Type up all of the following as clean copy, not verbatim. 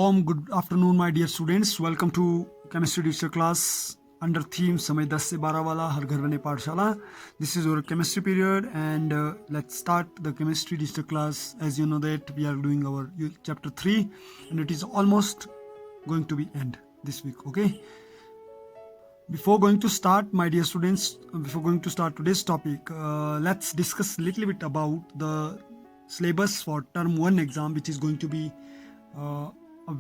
warm good afternoon, my dear students. Welcome to chemistry digital class under theme समय 10 से 12 वाला हर घर बने पाठशाला. This is our chemistry period and let's start the chemistry digital class. As you know that we are doing our chapter 3 and it is almost going to be end this week. Okay. Before going to start, my dear students, before going to start today's topic, let's discuss a little bit about the syllabus for term 1 exam, which is going to be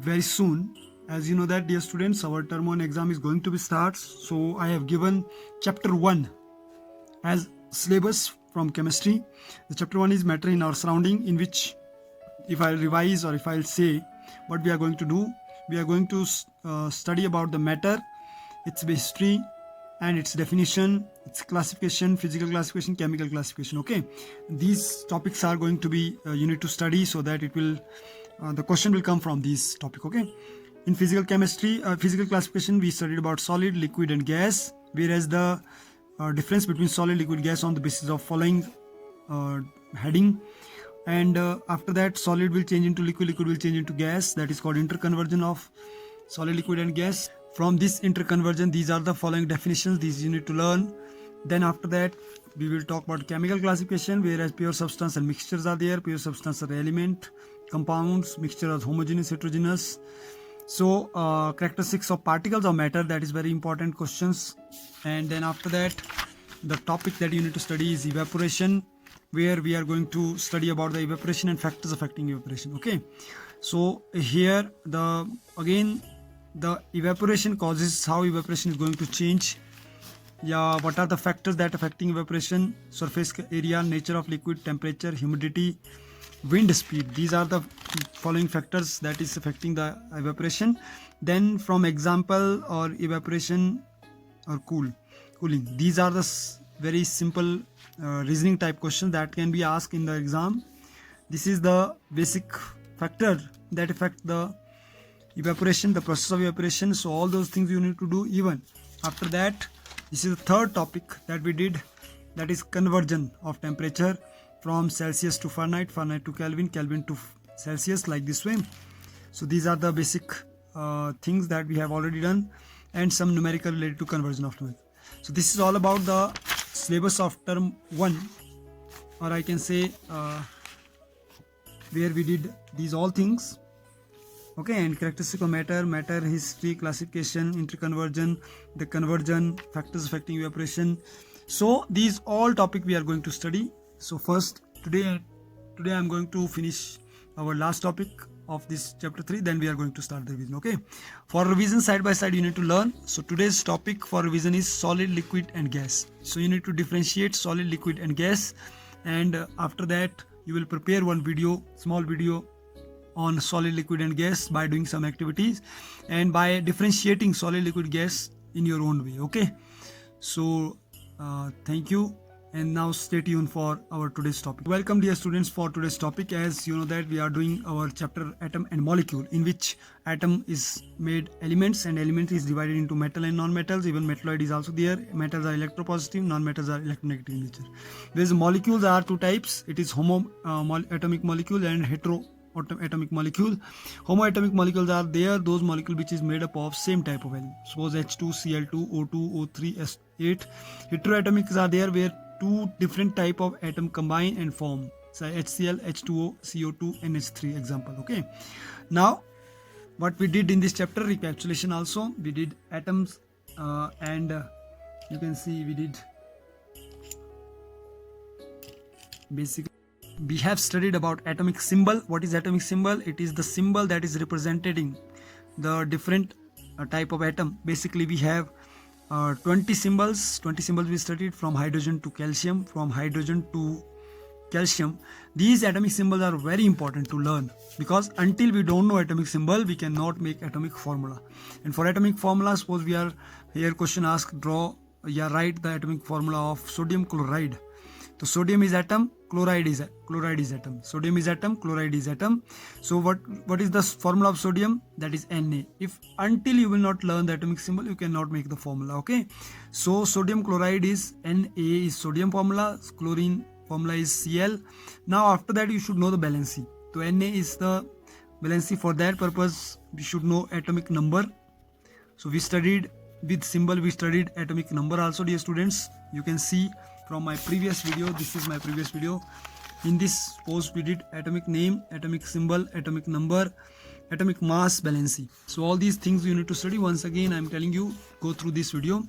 very soon. As you know that, dear students, our term 1 exam is going to be starts. So I have given chapter 1 as syllabus from chemistry. The chapter 1 is matter in our surrounding, in which if I revise or if I'll say what we are going to do, we are going to study about the matter, its history and its definition, its classification, physical classification, chemical classification. Okay, these topics are going to be you need to study so that it will the question will come from this topic. Okay, in physical chemistry, physical classification, we studied about solid, liquid and gas, whereas the difference between solid, liquid, gas on the basis of following heading. And after that, solid will change into liquid, liquid will change into gas. That is called interconversion of solid, liquid and gas. From this interconversion, these are the following definitions. These you need to learn. Then after that, we will talk about chemical classification, whereas pure substance and mixtures are there. Pure substance are element, compounds, mixture are homogeneous, heterogeneous. So characteristics of particles of matter, that is very important questions. And then after that, the topic that you need to study is evaporation, where we are going to study about the evaporation and factors affecting evaporation. Okay, so here the evaporation causes, how evaporation is going to change. Yeah, what are the factors that affecting evaporation? Surface area, nature of liquid, temperature, humidity, wind speed. These are the following factors that is affecting the evaporation. Then from example or evaporation or cooling. These are the very simple reasoning type questions that can be asked in the exam. This is the basic factor that affect the evaporation, the process of evaporation. So all those things you need to do. Even after that, this is the third topic that we did, that is conversion of temperature from Celsius to Fahrenheit, Fahrenheit to Kelvin, Kelvin to Celsius, like this way. So these are the basic things that we have already done, and some numerical related to conversion of numerical. So this is all about the syllabus of term 1, or I can say where we did these all things. Okay, and characteristic of matter, matter history, classification, interconversion, the conversion, factors affecting evaporation. So these all topic we are going to study. So first today I'm going to finish our last topic of this chapter 3, then we are going to start the revision. Okay, for revision side by side you need to learn. So today's topic for revision is solid, liquid and gas. So you need to differentiate solid, liquid and gas, and after that you will prepare one video, small video on solid, liquid and gas by doing some activities and by differentiating solid, liquid, gas in your own way. Okay, so thank you, and now stay tuned for our today's topic. Welcome, dear students, for today's topic. As you know that we are doing our chapter atom and molecule, in which atom is made elements and element is divided into metal and non-metals. Even metalloid is also there. Metals are electropositive, non-metals are electronegative in nature. Whereas molecules are two types. It is homoatomic molecule and heteroatomic molecule. Homoatomic molecules are there, those molecules which is made up of same type of element. Suppose H2, Cl2, O2, O3, S8. Heteroatomics are there, where two different type of atom combine and form. So HCl, H2O, CO2, NH3 example. Okay. Now what we did in this chapter, recapitulation also, we did atoms and you can see we did basically we have studied about atomic symbol. What is atomic symbol? It is the symbol that is representing the different type of atom. Basically we have 20 symbols we studied, from hydrogen to calcium, from hydrogen to calcium. These atomic symbols are very important to learn, because until we don't know atomic symbol, we cannot make atomic formula. And for atomic formula, suppose we are here question asked, write the atomic formula of sodium chloride. So sodium is atom, chloride is atom. Sodium is atom, chloride is atom. So what is the formula of sodium? That is Na. If until you will not learn the atomic symbol, you cannot make the formula. Okay, so sodium chloride is Na is sodium formula, chlorine formula is Cl. Now after that you should know the balancing. So Na is the valency. For that purpose we should know atomic number. So we studied with symbol, we studied atomic number also, dear students. You can see from my previous video, this is my previous video. In this post we did atomic name, atomic symbol, atomic number, atomic mass, valency. So all these things you need to study. Once again I am telling you, go through this video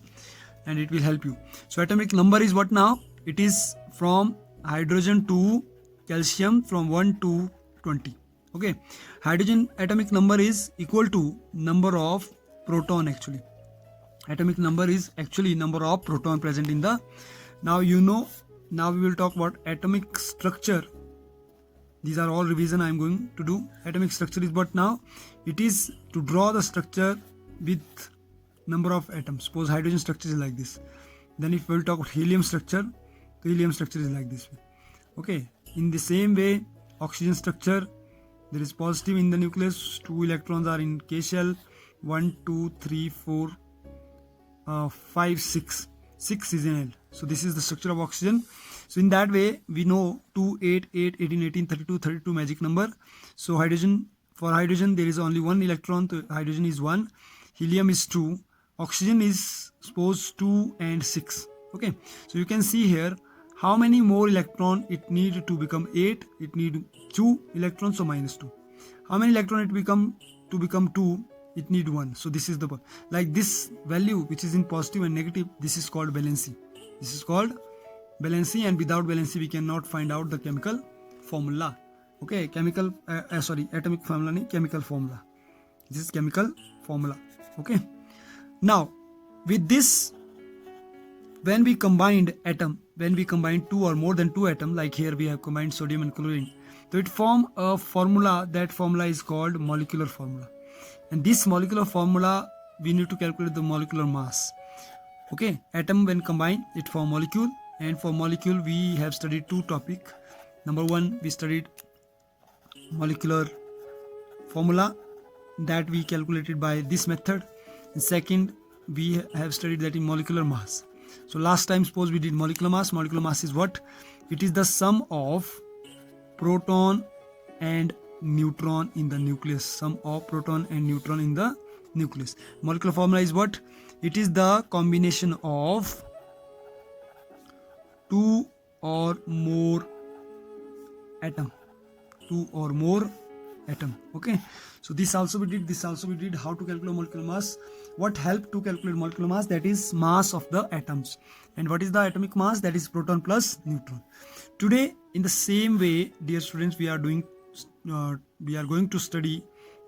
and it will help you. So atomic number is what now? It is from hydrogen to calcium, from 1 to 20. Okay, hydrogen atomic number is equal to number of proton. Actually atomic number is actually number of proton present in the, now you know. Now we will talk about atomic structure. These are all revision I am going to do. Atomic structure is what now? It is to draw the structure with number of atoms. Suppose hydrogen structure is like this. Then if we will talk about helium structure, the helium structure is like this way. Okay, in the same way oxygen structure, there is positive in the nucleus, 2 electrons are in K shell, 1 2 3 4 5 6 is in L. So this is the structure of oxygen. So in that way we know 2 8 8 18 18 32 32 magic number. So hydrogen, for hydrogen there is only 1 electron, so hydrogen is 1, helium is 2, oxygen is suppose 2 and 6. Okay, so you can see here how many more electron it need to become 8. It need 2 electrons, so minus 2. How many electron it become to become 2? It need 1. So this is the, like this value which is in positive and negative, this is called valency. This is called valency, and without valency we cannot find out the chemical formula. Okay, chemical atomic formula nahi, chemical formula. This is chemical formula. Okay, now with this, when we combined atom, when we combine 2 or more than 2 atoms, like here we have combined sodium and chlorine, so it form a formula. That formula is called molecular formula. And this molecular formula, we need to calculate the molecular mass. Okay, atom when combined it form molecule, and for molecule we have studied 2 topics. Number 1, we studied molecular formula, that we calculated by this method, and second we have studied that in molecular mass. So last time suppose we did molecular mass. Molecular mass is what? It is the sum of proton and neutron in the nucleus. Sum of proton and neutron in the nucleus. Molecular formula is what? It is the combination of 2 or more atom. 2 or more atom. Okay, so this also we did. This also we did. How to calculate molecular mass? What helped to calculate molecular mass? That is mass of the atoms. And what is the atomic mass? That is proton plus neutron. Today in the same way, dear students, we are going to study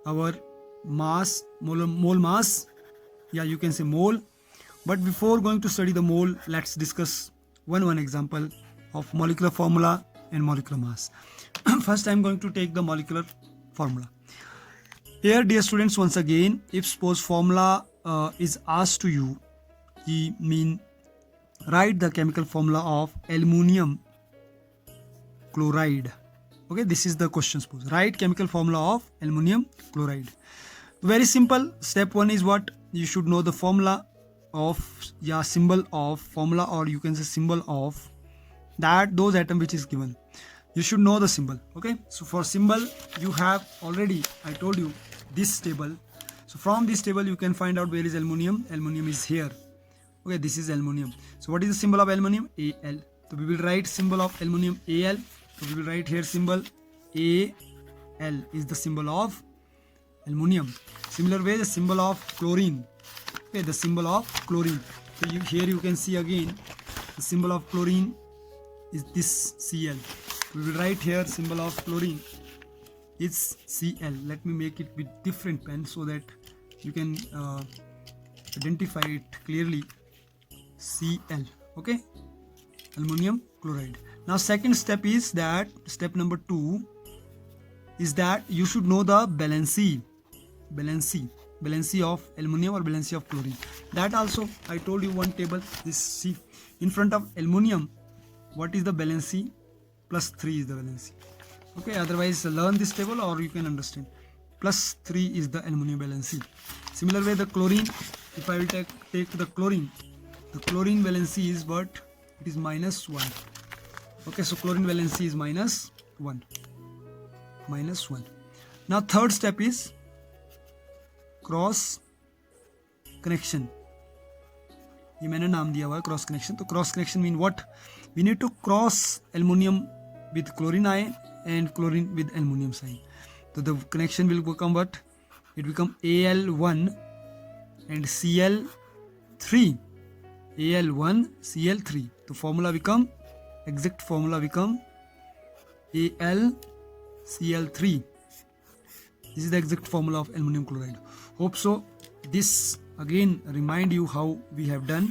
our mass, mole mass. Yeah, you can say mole. But before going to study the mole, let's discuss one example of molecular formula and molecular mass. First I am going to take the molecular formula. Here, dear students, once again, if suppose formula is asked to you, write the chemical formula of aluminum chloride. Okay, this is the question. Suppose write chemical formula of aluminum chloride. Very simple. Step 1 is what? You should know the formula of, symbol of formula, or you can say symbol of that those atom which is given. You should know the symbol. Okay, so for symbol you have already, I told you, this table. So from this table you can find out where is aluminum. Aluminum is here. Okay, this is aluminum. So what is the symbol of aluminum? Al. So we will write symbol of aluminum Al. So we will write here symbol Al is the symbol of aluminum. Similar way the symbol of chlorine. Okay, the symbol of chlorine. So here you can see again the symbol of chlorine is this Cl. We will write here symbol of chlorine is Cl. Let me make it with different pen so that you can identify it clearly. Cl. Okay, aluminum chloride. Now second step is that, step number 2 is that you should know the valency of aluminum or valency of chlorine. That also I told you one table. This, see, in front of aluminum what is the valency? +3 is the valency. Okay, otherwise learn this table or you can understand. +3 is the aluminum valency. Similar way the chlorine, if I will take the chlorine valency is what? It is -1. Okay, so chlorine valency is -1. Now third step is cross connection. ये मैंने नाम दिया हुआ है cross connection. तो cross connection mean what? We need to cross aluminium with chlorine ion and chlorine with aluminum sign. So the connection will become what? It become Al1 and Cl3. Al1 Cl3. The formula become, exact formula become AlCl3. This is the exact formula of aluminum chloride. Hope so. This again remind you how we have done.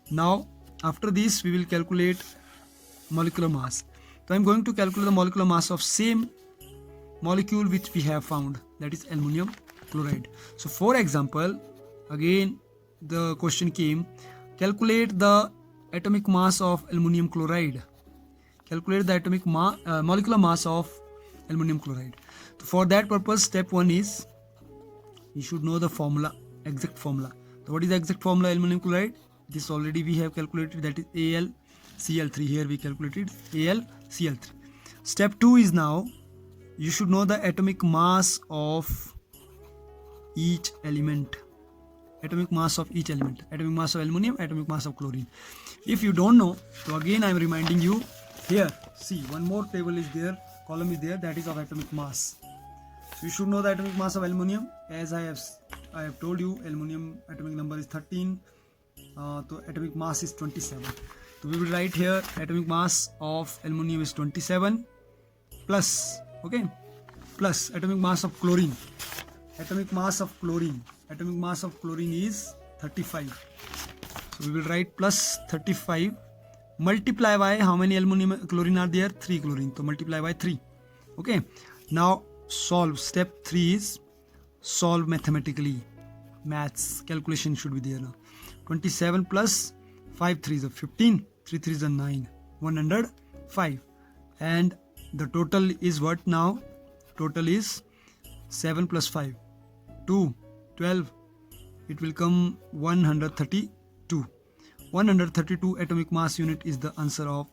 Now after this we will calculate molecular mass. So I am going to calculate the molecular mass of same molecule which we have found, that is aluminum chloride. So for example, again the question came, calculate the atomic mass of aluminum chloride. Calculate the atomic molecular mass of aluminum chloride. So for that purpose, step 1 is you should know the formula, exact formula. So what is the exact formula aluminum chloride? This already we have calculated, that is AlCl3. Here we calculated AlCl3. Step 2 is now you should know the atomic mass of each element. Atomic mass of each element. Atomic mass of aluminum, atomic mass of chlorine. If you don't know, so again I am reminding you here. See, one more table is there, column is there, that is of atomic mass. So you should know the atomic mass of aluminum. As I have told you, aluminum atomic number is 13. So atomic mass is 27. So we will write here atomic mass of aluminum is 27 plus, okay, plus atomic mass of chlorine. Atomic mass of chlorine. Atomic mass of chlorine is 35. So we will write plus 35 multiply by how many aluminum chlorine are there? 3 chlorine. So multiply by 3. Okay. Now solve. Step 3 is solve mathematically. Maths calculation should be there now. 27 plus 5 3s are 15, 3 3s are 9, 105. And the total is what now? Total is 7 plus 5, 2, 12. It will come 132. 132 atomic mass unit is the answer of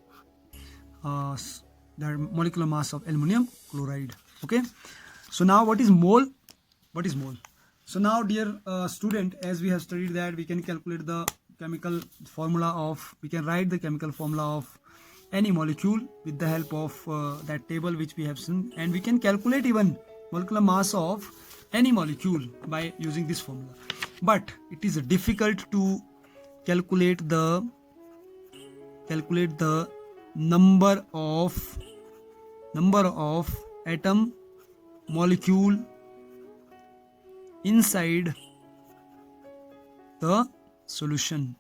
the molecular mass of aluminum chloride. Okay. So now what is mole? What is mole? So now dear student, as we have studied that we can calculate the chemical formula of, we can write the chemical formula of any molecule with the help of that table which we have seen, and we can calculate even molecular mass of any molecule by using this formula. But it is difficult to calculate the number of atom molecule inside the solution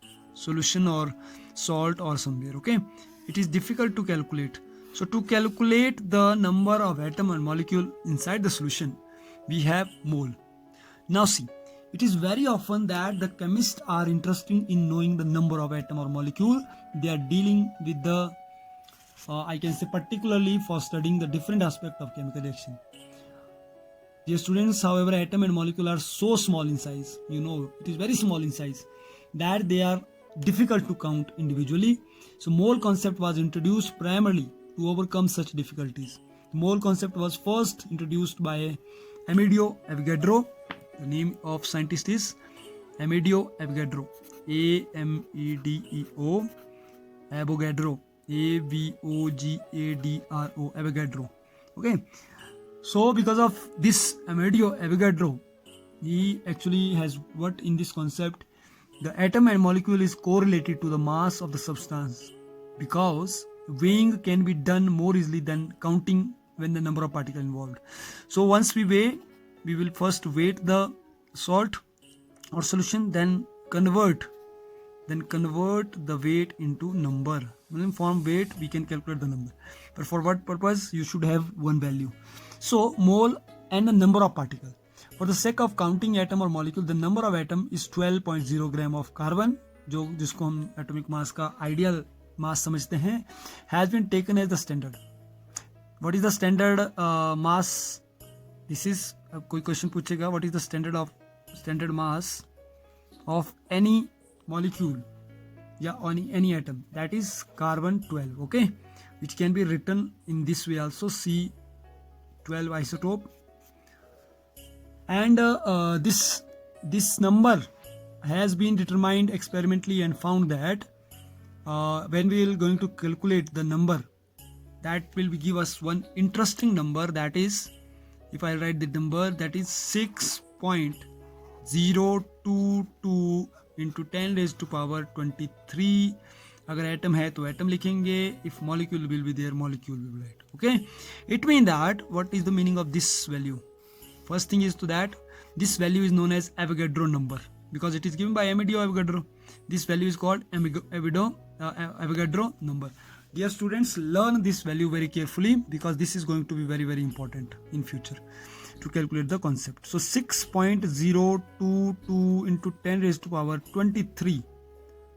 or salt or somewhere. Okay, it is difficult to calculate. So to calculate the number of atom and molecule inside the solution, we have mole. Now see, it is very often that the chemists are interested in knowing the number of atom or molecule. They are dealing with the I can say particularly for studying the different aspect of chemical reaction. Dear students, however, atom and molecule are so small in size, you know, it is very small in size, that they are difficult to count individually. So mole concept was introduced primarily to overcome such difficulties. The mole concept was first introduced by Amedeo Avogadro. The name of scientist is Amedeo Avogadro. Amedeo Avogadro. Avogadro. Avogadro. Okay. So because of this Amedeo Avogadro, he actually has what in this concept, the atom and molecule is correlated to the mass of the substance, because weighing can be done more easily than counting when the number of particles involved. So once we weigh, we will first weight the salt or solution, then convert the weight into number. When form weight, we can calculate the number. But for what purpose? You should have one value. So mole and the number of particles. For the sake of counting atom or molecule, the number of atom is 12.0 gram of carbon, जो जिसको हम atomic mass का ideal mass समझते हैं, has been taken as the standard. What is the standard mass? This is कोई question पूछेगा, what is the standard mass of any molecule या any atom? That is carbon 12. Okay, which can be written in this way also, C12 isotope and this number has been determined experimentally and found that when we are going to calculate the number, that will give us one interesting number. That is, if I write the number, that is 6.022 into 10 raised to power 23. अगर atom है तो atom लिखेंगे, if molecule will be there, molecule will be right. Okay, it means that what is the meaning of this value? First thing is to that this value is known as Avogadro number because it is given by Amedeo Avogadro. This value is called Avogadro number. Dear students, learn this value very carefully because this is going to be very important in future to calculate the concept. So 6.022 into 10 raised to power 23,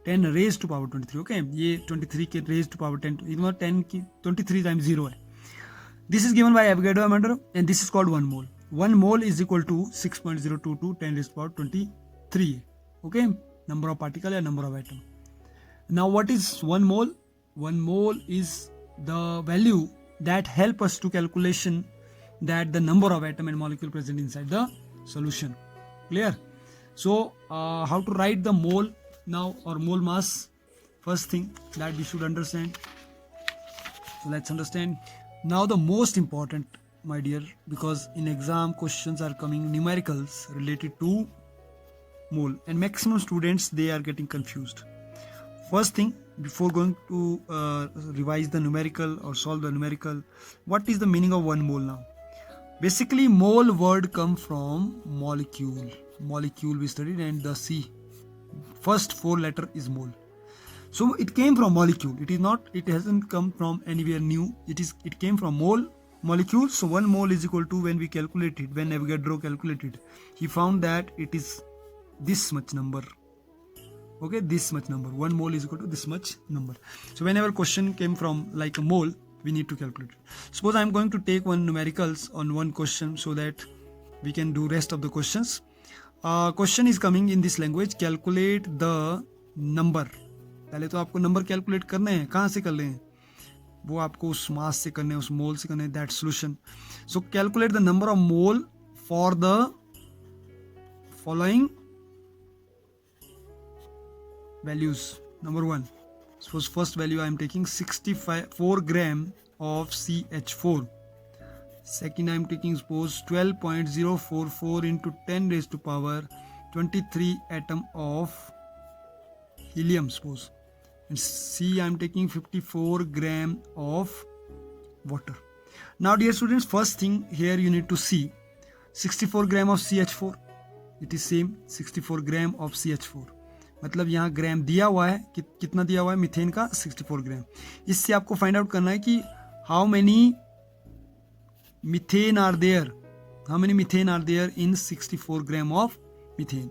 10 raised to power 23. Okay, ये 23 के raised to power 10, 10 की 23 times 0 है. This is given by Avogadro and this is called 1 mole. 1 mole is equal to 6.022 10 raised to power 23. Okay, number of particle or number of atom. Now what is 1 mole? 1 mole is the value that help us to calculation that the number of atom and molecule present inside the solution. Clear? So how to write the mole now or mole mass? First thing that we should understand. So let's understand. Now the most important, my dear, because in exam questions are coming numericals related to mole and maximum students they are getting confused. First thing, before going to revise the numerical or solve the numerical, what is the meaning of 1 mole now? Basically mole word come from molecule. Molecule we studied and the C. First 4 letter is mole. So it came from molecule. It hasn't come from anywhere new. It came from molecule. So 1 mole is equal to, when we calculated, when Avogadro calculated, he found that it is this much number. Okay, this much number. 1 mole is equal to this much number. So whenever question came from like a mole, we need to calculate it. Suppose I am going to take one numericals on one question so that we can do rest of the questions. Question is coming in this language. Calculate the number. पहले तो आपको number calculate करने हैं. कहाँ से कर रहे हैं? वो आपको उस मास से करने हैं, उस मोल से करने हैं. That solution. So calculate the number of mole for the following values. Number 1, suppose first value I am taking 64 gram of CH4. Second I am taking suppose 12.044 into 10 raised to power 23 atom of helium suppose. And C I am taking 54 gram of water. Now dear students, first thing here you need to see 64 gram of CH4. It is same 64 gram of CH4. मतलब यहाँ ग्राम दिया हुआ है, कितना दिया हुआ है methane का 64 ग्राम. इससे आपको फाइंड आउट करना है कि how many methane are there in 64 gram of methane.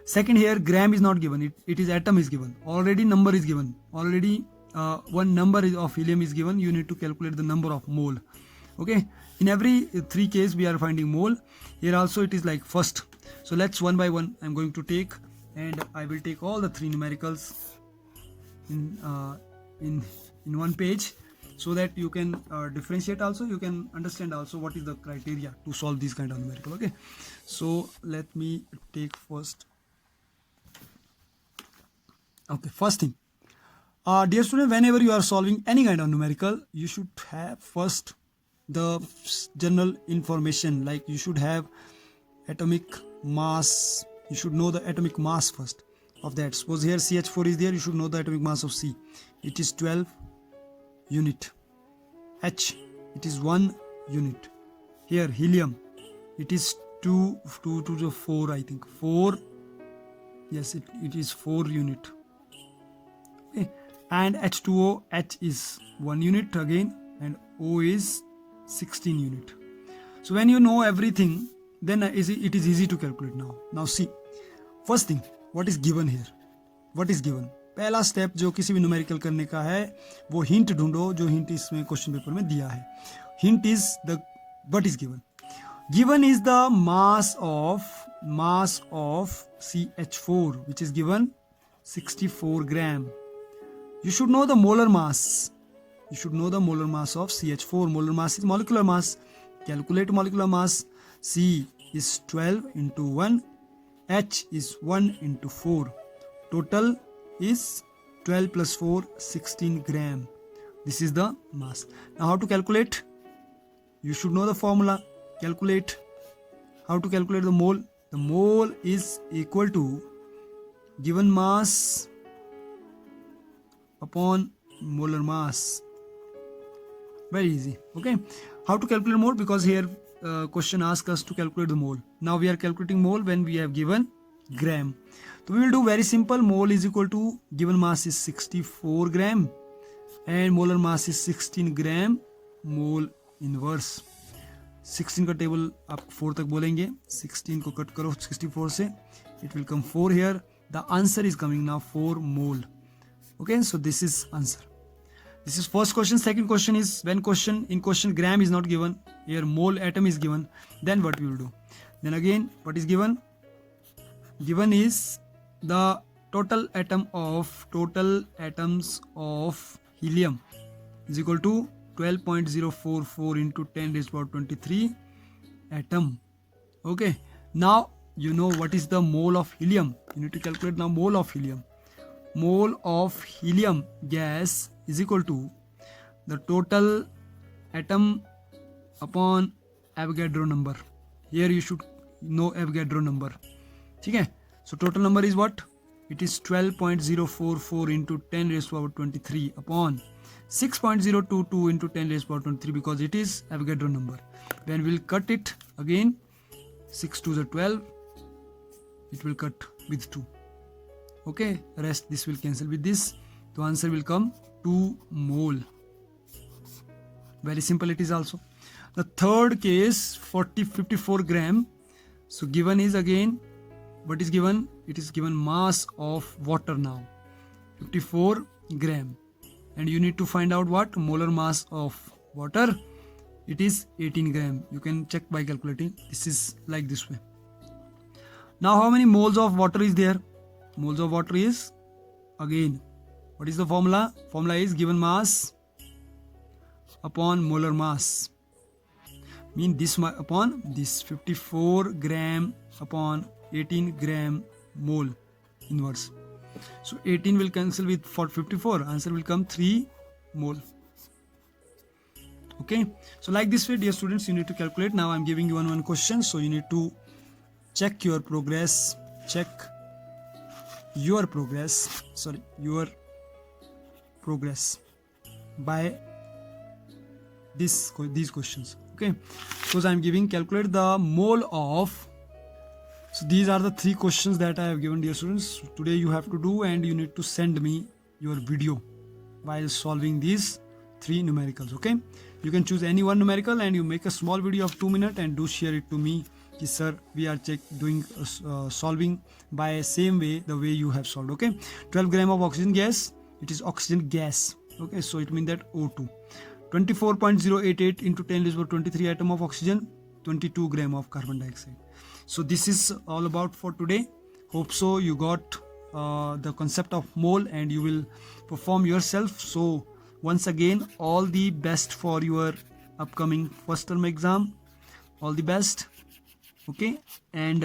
Second, here gram is not given, it is atom is given. Already number is given, already one number of helium is given. You need to calculate the number of mole. Okay, in every 3 case we are finding mole. Here also it is like first. So let's one by one I'm going to take, and I will take all the 3 numericals in one page so that you can differentiate also, you can understand also what is the criteria to solve this kind of numerical. Okay, so let me take first. Okay, first thing, dear student, whenever you are solving any kind of numerical, you should have first the general information, like you should have atomic mass. You should know the atomic mass first of that. Suppose here CH4 is there, you should know the atomic mass of C. It is 12 unit. H, it is 1 unit. Here helium, it is 2 to 4, I think 4. Yes, it is 4 unit. Okay. And H2O, H is 1 unit again, and O is 16 unit. So when you know everything, then it is easy to calculate now. Now see, first thing, what is given here? What is given? पहला step जो किसी भी numerical करने का है, वो hint ढूंढो, जो हिंट इसमें क्वेश्चन पेपर में दिया है. Hint is the what is given. Given is the mass of CH4, which is given 64 gram. You should know the molar mass. You should know the molar mass of CH4. Molar mass is molecular mass. Calculate molecular mass. C, is 12 into 1. H is 1 into 4. Total is 12 plus 4, 16 gram. This is the mass. Now how to calculate? You should know the formula. Calculate. How to calculate the mole? The mole is equal to given mass upon molar mass. Very easy. Okay. How to calculate mole? Because here question asks us to calculate the mole. Now we are calculating mole when we have given gram. So we will do very simple. Mole is equal to given mass is 64 gram and molar mass is 16 gram mole inverse. 16 का table आप 4 तक बोलेंगे. 16 को cut करो 64 से. It will come 4 here. The answer is coming now 4 mole. Okay, so this is answer. This is first question. Second question is when in question gram is not given, here mole atom is given, then what we will do? Then again, what is given? Given is the total atoms of helium is equal to 12.044 into 10 raised to power 23 atom. Okay, now you know what is the mole of helium. You need to calculate now mole of helium. Mole of helium gas is equal to the total atom upon Avogadro number. Here you should know Avogadro number. Okay, so total number is what? It is 12.044 into 10 raised to power 23 upon 6.022 into 10 raised to power 23 because it is Avogadro number. When we'll cut it again, 6 to the 12, it will cut with 2. Okay, rest this will cancel with this. The answer will come 2 mole. Very simple it is also. The third case 54 gram. So given is again, what is given? It is given mass of water now 54 gram and you need to find out what molar mass of water. It is 18 gram. You can check by calculating. This is like this way. Now how many moles of water is there? Moles of water is again, what is the formula? Formula is given mass upon molar mass. Mean this upon this 54 gram upon 18 gram mole inverse. So 18 will cancel with 54. Answer will come 3 mole. Okay. So like this way, dear students, you need to calculate. Now I am giving you one question. So you need to check your progress. Check your progress. Sorry, your progress by these questions. Okay. Because I am giving calculate the mole of. So these are the 3 questions that I have given, dear students. Today you have to do and you need to send me your video while solving these 3 numericals. Okay, you can choose any one numerical and you make a small video of 2 minutes and do share it to me. Sir, we are doing solving by same way the way you have solved. Okay, 12 gram of oxygen gas, it is oxygen gas. Okay, so it means that O2. 24.088 into 10 raised to 23 atom of oxygen, 22 gram of carbon dioxide. So this is all about for today. Hope so you got the concept of mole and you will perform yourself. So once again, all the best for your upcoming first term exam. All the best. Okay, and